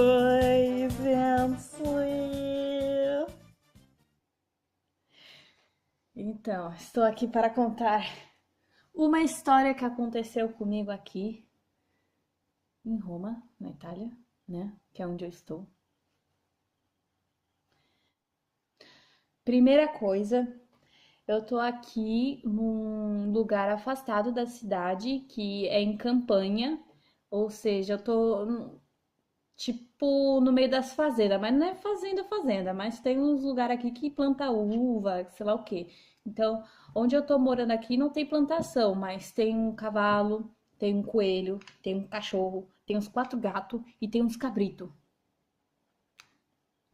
Oi, Bençoe! Então, estou aqui para contar uma história que aconteceu comigo aqui em Roma, na Itália, né? Que é onde eu estou. Primeira coisa, eu tô aqui num lugar afastado da cidade, que é em campanha, ou seja, eu tô tipo no meio das fazendas, mas não é fazenda, mas tem uns lugares aqui que planta uva, sei lá o quê. Então, onde eu tô morando aqui não tem plantação, mas tem um cavalo, tem um coelho, tem um cachorro, tem uns quatro gatos e tem uns cabritos.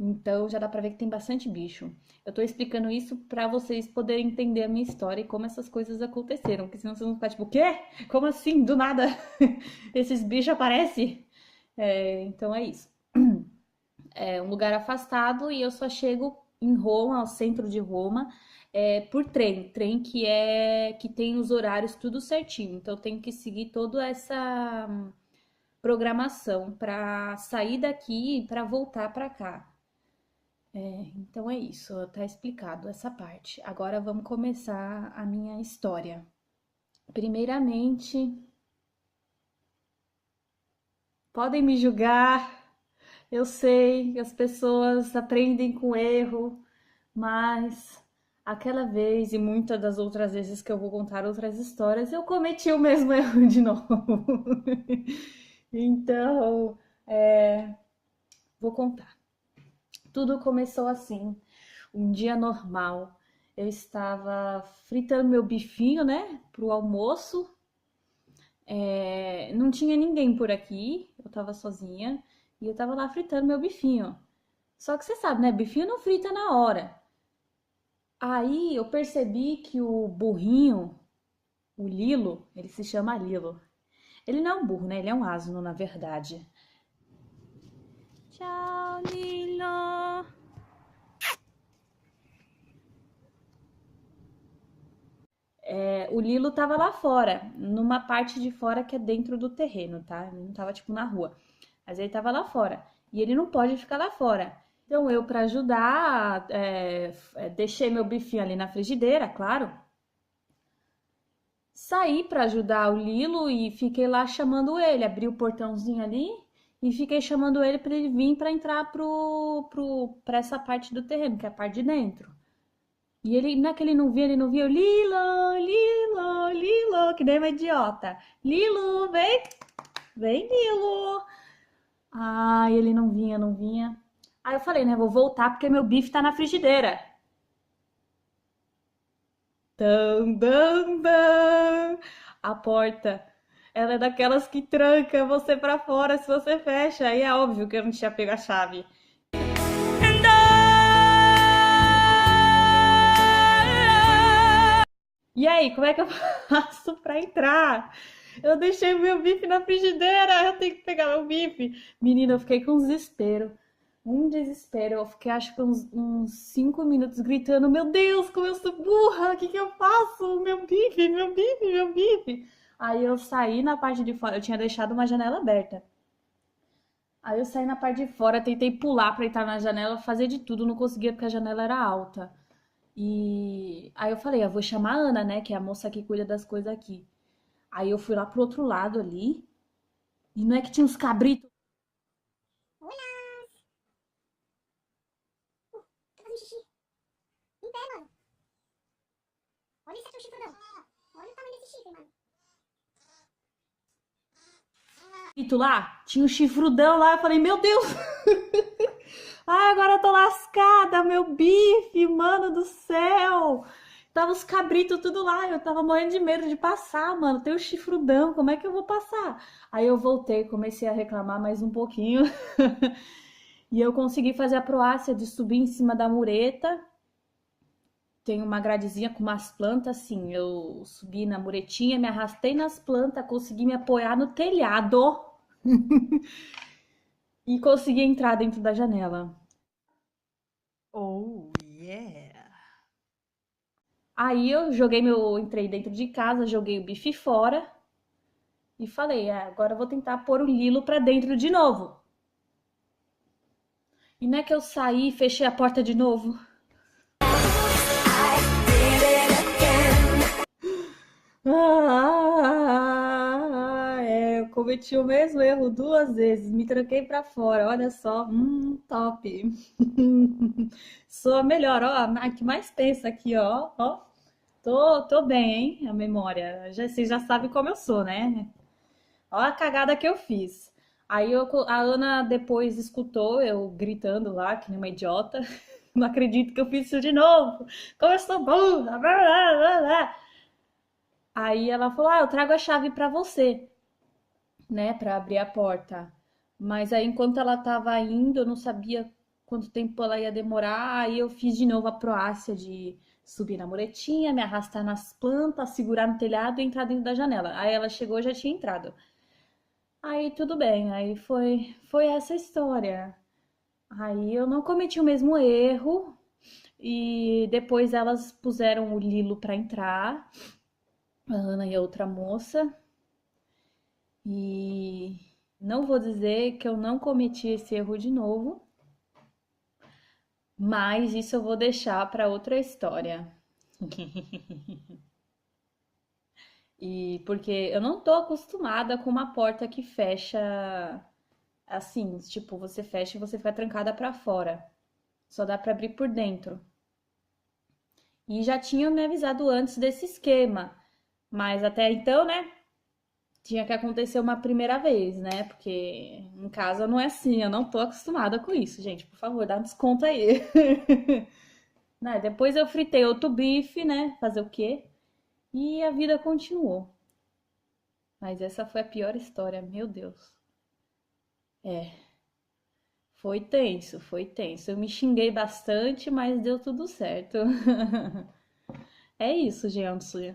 Então já dá pra ver que tem bastante bicho. Eu tô explicando isso pra vocês poderem entender a minha história e como essas coisas aconteceram, porque senão vocês vão ficar tipo, o quê? Como assim? Do nada esses bichos aparecem? Então é isso. É um lugar afastado e eu só chego em Roma, ao centro de Roma, por trem. Trem que tem os horários tudo certinho. Então eu tenho que seguir toda essa programação para sair daqui e para voltar para cá. Então é isso, tá explicado essa parte. Agora vamos começar a minha história. Primeiramente, podem me julgar. Eu sei que as pessoas aprendem com erro, mas aquela vez e muitas das outras vezes que eu vou contar outras histórias, eu cometi o mesmo erro de novo. Então, vou contar. Tudo começou assim, um dia normal. Eu estava fritando meu bifinho, né, pro almoço. Não tinha ninguém por aqui, eu tava sozinha e eu tava lá fritando meu bifinho. Só que você sabe, né, bifinho não frita na hora. Aí eu percebi que o burrinho, o Lilo, ele se chama Lilo. Ele não é um burro, né? Ele é um asno, na verdade. Tchau, Lilo. O Lilo tava lá fora, numa parte de fora que é dentro do terreno, tá? Ele não tava, tipo, na rua. Mas ele tava lá fora. E ele não pode ficar lá fora. Então eu, pra ajudar, deixei meu bifinho ali na frigideira, claro. Saí pra ajudar o Lilo e fiquei lá chamando ele. Abri o portãozinho ali e fiquei chamando ele pra ele vir pra entrar pra essa parte do terreno, que é a parte de dentro. E ele, não é que ele não via, eu, Lilo, Lilo, Lilo, que nem uma idiota. Lilo, vem, vem, Lilo. Ai, ele não vinha, não vinha. Aí eu falei, né, vou voltar porque meu bife tá na frigideira. Tam, tam, tam. A porta, ela é daquelas que tranca você pra fora se você fecha. Aí é óbvio que eu não tinha pego a chave. E aí, como é que eu faço pra entrar? Eu deixei meu bife na frigideira, eu tenho que pegar meu bife. Menina, eu fiquei com um desespero. Um desespero. Eu fiquei, acho que uns 5 minutos gritando: Meu Deus, como eu sou burra! O que que eu faço? Meu bife, meu bife, meu bife. Aí eu saí na parte de fora. Eu tinha deixado uma janela aberta. Aí eu saí na parte de fora, tentei pular pra entrar na janela, fazer de tudo, não conseguia porque a janela era alta. E aí eu falei, eu vou chamar a Ana, né, que é a moça que cuida das coisas aqui. Aí eu fui lá pro outro lado ali, e não é que tinha uns cabritos. Tô fazendo xixi. Em pé, mano. Olha esse teu chifrudão. Olha o tamanho desse chifre, mano. Lá, tinha um chifrudão lá, eu falei, meu Deus! Ai, agora eu tô lascada, meu bife, mano do céu! Tava os cabritos tudo lá, eu tava morrendo de medo de passar, mano. Tem o chifrudão, como é que eu vou passar? Aí eu voltei, comecei a reclamar mais um pouquinho. E eu consegui fazer a proácia de subir em cima da mureta. Tem uma gradezinha com umas plantas, assim. Eu subi na muretinha, me arrastei nas plantas, consegui me apoiar no telhado e consegui entrar dentro da janela. Oh, yeah. Aí entrei dentro de casa, joguei o bife fora e falei, agora eu vou tentar pôr o Lilo pra dentro de novo. E não é que eu saí e fechei a porta de novo. Eu cometi o mesmo erro duas vezes. Me tranquei pra fora. Olha só, top. Sou a melhor, ó, a que mais pensa aqui, ó, ó. Tô bem, hein? A memória. Vocês já sabem como eu sou, né? Ó a cagada que eu fiz. A Ana depois escutou eu gritando lá, que nem uma idiota. Não acredito que eu fiz isso de novo. Como eu sou burra. Blá, blá, blá, blá. Aí ela falou: Ah, eu trago a chave pra você, né, pra abrir a porta. Mas aí enquanto ela tava indo, eu não sabia quanto tempo ela ia demorar. Aí eu fiz de novo a Croácia de subir na muretinha, me arrastar nas plantas, segurar no telhado e entrar dentro da janela. Aí ela chegou e já tinha entrado. Aí tudo bem, aí foi essa história. Aí eu não cometi o mesmo erro e depois elas puseram o Lilo pra entrar, a Ana e a outra moça. E não vou dizer que eu não cometi esse erro de novo, mas isso eu vou deixar para outra história. E porque eu não tô acostumada com uma porta que fecha assim, tipo, você fecha e você fica trancada para fora. Só dá para abrir por dentro. E já tinham me avisado antes desse esquema, mas até então, né, tinha que acontecer uma primeira vez, né? Porque em casa não é assim, eu não tô acostumada com isso, gente. Por favor, dá um desconto aí. Né, depois eu fritei outro bife, né? Fazer o quê? E a vida continuou. Mas essa foi a pior história, meu Deus. É, foi tenso, foi tenso. Eu me xinguei bastante, mas deu tudo certo. É isso, gente.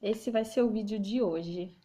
Esse vai ser o vídeo de hoje.